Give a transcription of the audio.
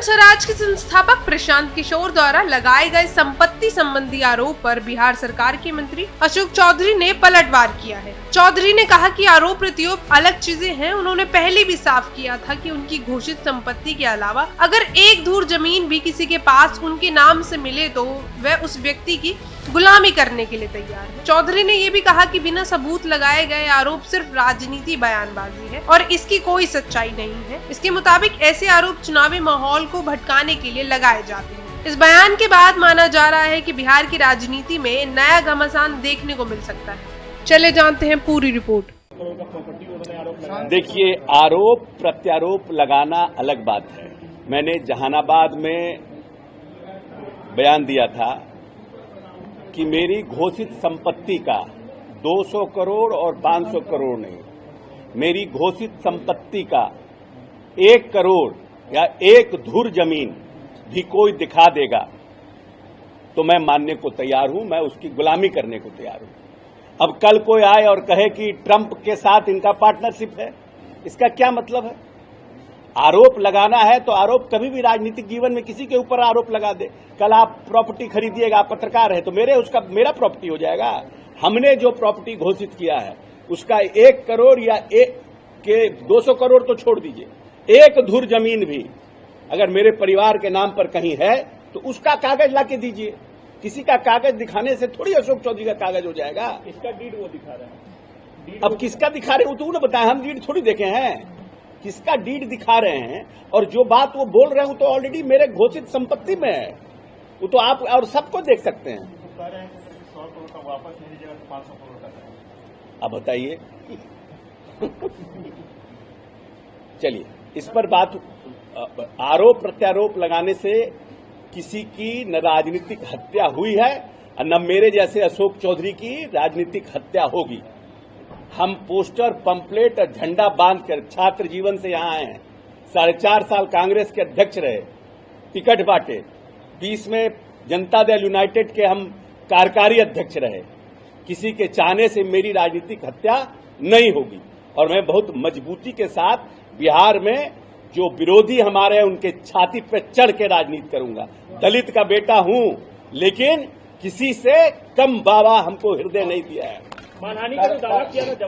स्वराज के संस्थापक प्रशांत किशोर द्वारा लगाए गए संपत्ति संबंधी आरोप पर बिहार सरकार के मंत्री अशोक चौधरी ने पलटवार किया है। चौधरी ने कहा कि आरोप प्रत्यारोप अलग चीजें हैं। उन्होंने पहले भी साफ किया था कि उनकी घोषित संपत्ति के अलावा अगर एक धूर जमीन भी किसी के पास उनके नाम से मिले तो वह उस व्यक्ति की गुलामी करने के लिए तैयार है। चौधरी ने ये भी कहा कि बिना सबूत लगाए गए आरोप सिर्फ राजनीति बयानबाजी है और इसकी कोई सच्चाई नहीं है। इसके मुताबिक ऐसे आरोप चुनावी माहौल को भटकाने के लिए लगाए जाते हैं। इस बयान के बाद माना जा रहा है कि बिहार की राजनीति में नया घमासान देखने को मिल सकता है। चले जानते हैं पूरी रिपोर्ट। देखिए, आरोप प्रत्यारोप लगाना अलग बात है। मैंने जहानाबाद में बयान दिया था कि मेरी घोषित संपत्ति का 200 करोड़ और 500 करोड़ नहीं, मेरी घोषित संपत्ति का 1 करोड़ या 1 धुर जमीन भी कोई दिखा देगा तो मैं मानने को तैयार हूं, मैं उसकी गुलामी करने को तैयार हूं। अब कल कोई आए और कहे कि ट्रंप के साथ इनका पार्टनरशिप है, इसका क्या मतलब है? आरोप लगाना है तो आरोप कभी भी राजनीतिक जीवन में किसी के ऊपर आरोप लगा दे। कल आप प्रॉपर्टी खरीदिएगा, आप पत्रकार है तो मेरा प्रॉपर्टी हो जाएगा। हमने जो प्रॉपर्टी घोषित किया है उसका 1 करोड़ या 200 करोड़ तो छोड़ दीजिए, 1 धुर जमीन भी अगर मेरे परिवार के नाम पर कहीं है तो उसका कागज लाके दीजिए। किसी का कागज दिखाने से थोड़ी अशोक चौधरी का कागज हो जाएगा। इसका डीड वो दिखा रहा है। अब किसका दिखा रहे हो तो उन्हें बताया, हम डीड थोड़ी देखे हैं। किसका डीड दिखा रहे हैं और जो बात वो बोल रहे हो तो ऑलरेडी मेरे घोषित संपत्ति में है, वो तो आप और सबको देख सकते हैं। 100 करोड़ का वापस नहीं दीजिएगा तो 500 करोड़ का। अब बताइए। चलिए, इस पर बात, आरोप प्रत्यारोप लगाने से किसी की न राजनीतिक हत्या हुई है और न मेरे जैसे अशोक चौधरी की राजनीतिक हत्या होगी। हम पोस्टर, पंपलेट और झंडा बांधकर छात्र जीवन से यहां आए हैं। 4.5 साल कांग्रेस के अध्यक्ष रहे, टिकट बांटे। 20 में जनता दल यूनाइटेड के हम कार्यकारी अध्यक्ष रहे। किसी के चाहने से मेरी राजनीतिक हत्या नहीं होगी और मैं बहुत मजबूती के साथ बिहार में जो विरोधी हमारे हैं उनके छाती पर चढ़ के राजनीति करूंगा। दलित का बेटा हूं लेकिन किसी से कम बाबा हमको हृदय नहीं दिया है। मानहानि का दावा किया था।